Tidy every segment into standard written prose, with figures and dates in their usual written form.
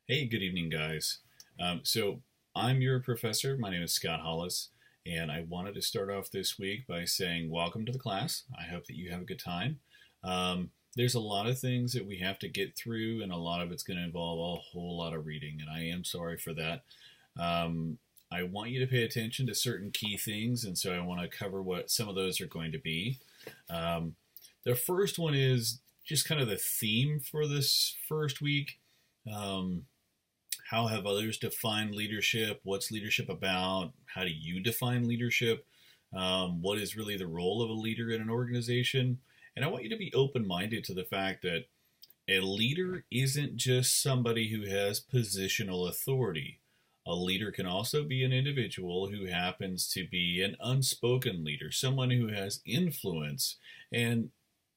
Hey, good evening, guys. So I'm your professor. My name is Scott Hollis, and I wanted to start off this week by saying welcome to the class. I hope that you have a good time. There's a lot of things that we have to get through, and a lot of it's going to involve a whole lot of reading, and I am sorry for that. I want you to pay attention to certain key things, and so I want to cover what some of those are going to be. Um, the first one is just kind of the theme for this first week. Um, how have others defined leadership? What's leadership about? How do you define leadership? What is really the role of a leader in an organization? And I want you to be open minded to the fact that a leader isn't just somebody who has positional authority. A leader can also be an individual who happens to be an unspoken leader, someone who has influence, and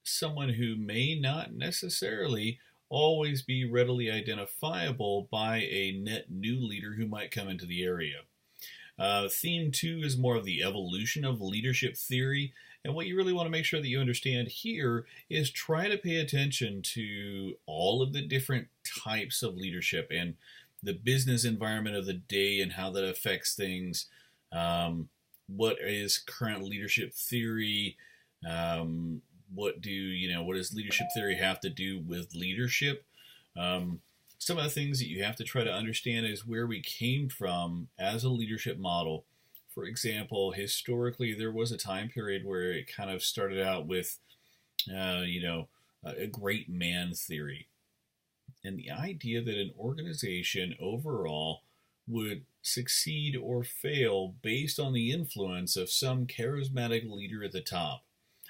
someone who may not necessarily always be readily identifiable by a net new leader who might come into the area. Theme two is more of the evolution of leadership theory. And what you really want to make sure that you understand here is try to pay attention to all of the different types of leadership and the business environment of the day and how that affects things. What is current leadership theory? What does leadership theory have to do with leadership? Some of the things that you have to try to understand is where we came from as a leadership model. For example, historically, there was a time period where it kind of started out with, a great man theory. And the idea that an organization overall would succeed or fail based on the influence of some charismatic leader at the top.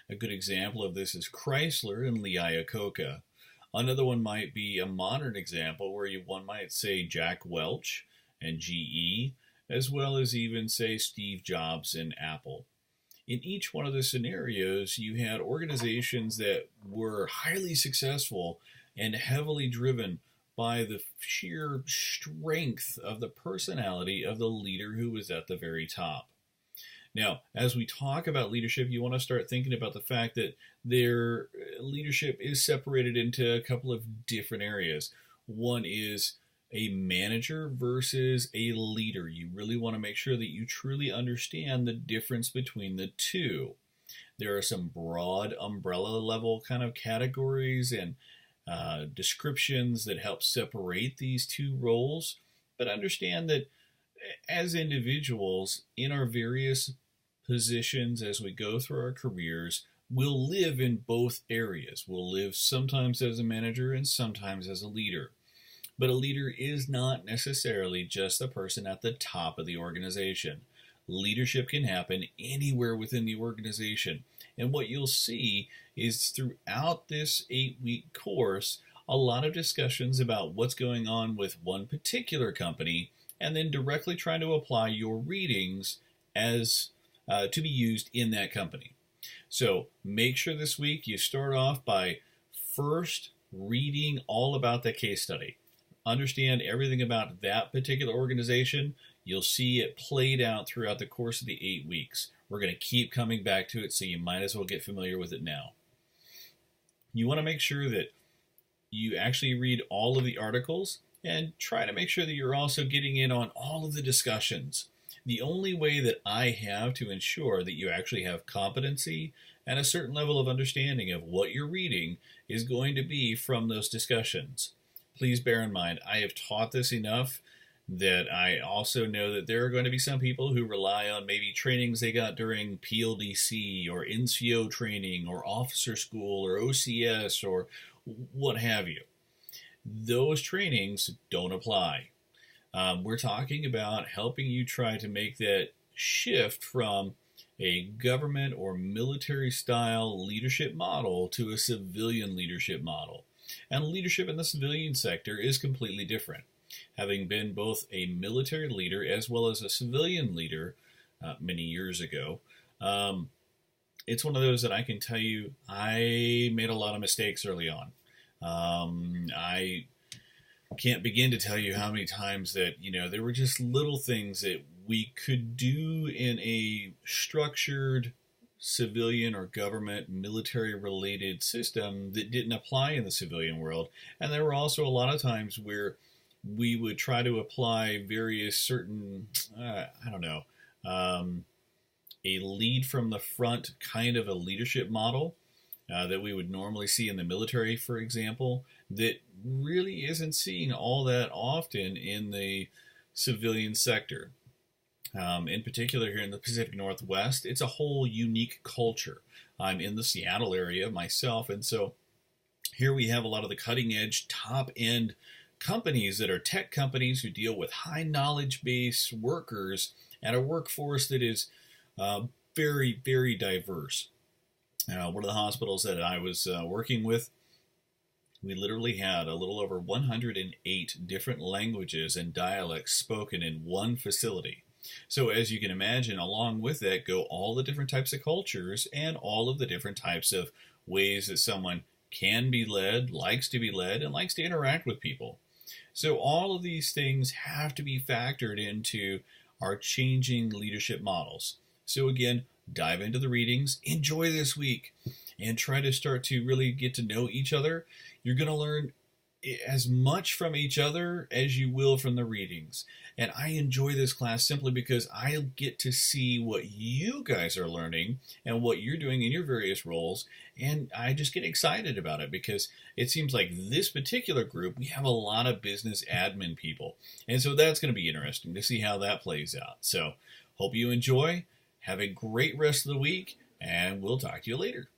A good example of this is Chrysler and Lee Iacocca. Another one might be a modern example where one might say Jack Welch and GE, as well as even say Steve Jobs and Apple. In each one of the scenarios, you had organizations that were highly successful and heavily driven by the sheer strength of the personality of the leader who was at the very top. Now, as we talk about leadership, you want to start thinking about the fact that their leadership is separated into a couple of different areas. One is a manager versus a leader. You really want to make sure that you truly understand the difference between the two. There are some broad umbrella level kind of categories and descriptions that help separate these two roles, but understand that as individuals in our various positions as we go through our careers, we'll live in both areas. We'll live sometimes as a manager and sometimes as a leader. But a leader is not necessarily just the person at the top of the organization. Leadership can happen anywhere within the organization. And what you'll see is throughout this 8-week course, a lot of discussions about what's going on with one particular company and then directly trying to apply your readings as to be used in that company. So make sure this week you start off by first reading all about the case study. Understand everything about that particular organization. You'll see it played out throughout the course of the 8 weeks. We're going to keep coming back to it, so you might as well get familiar with it now. You want to make sure that you actually read all of the articles and try to make sure that you're also getting in on all of the discussions. The only way that I have to ensure that you actually have competency and a certain level of understanding of what you're reading is going to be from those discussions. Please bear in mind, I have taught this enough that I also know that there are going to be some people who rely on maybe trainings they got during PLDC or NCO training or officer school or OCS or what have you. Those trainings don't apply. We're talking about helping you try to make that shift from a government or military style leadership model to a civilian leadership model. And leadership in the civilian sector is completely different. Having been both a military leader as well as a civilian leader many years ago, it's one of those that I can tell you I made a lot of mistakes early on. I can't begin to tell you how many times that, there were just little things that we could do in a structured civilian or government military related system that didn't apply in the civilian world. And there were also a lot of times where we would try to apply various certain, I don't know, um, a lead from the front kind of a leadership model that we would normally see in the military, for example, that really isn't seen all that often in the civilian sector. In particular, here in the Pacific Northwest, it's a whole unique culture. I'm in the Seattle area myself, and so here we have a lot of the cutting edge, top end companies that are tech companies who deal with high knowledge base workers and a workforce that is very, very diverse. One of the hospitals that I was working with, we literally had a little over 108 different languages and dialects spoken in one facility. So as you can imagine, along with that go all the different types of cultures and all of the different types of ways that someone can be led, likes to be led, and likes to interact with people. So all of these things have to be factored into our changing leadership models. So again, dive into the readings, enjoy this week, and try to start to really get to know each other. You're going to learn as much from each other as you will from the readings. And I enjoy this class simply because I get to see what you guys are learning and what you're doing in your various roles. And I just get excited about it because it seems like this particular group, we have a lot of business admin people. And so that's going to be interesting to see how that plays out. So hope you enjoy. Have a great rest of the week, and we'll talk to you later.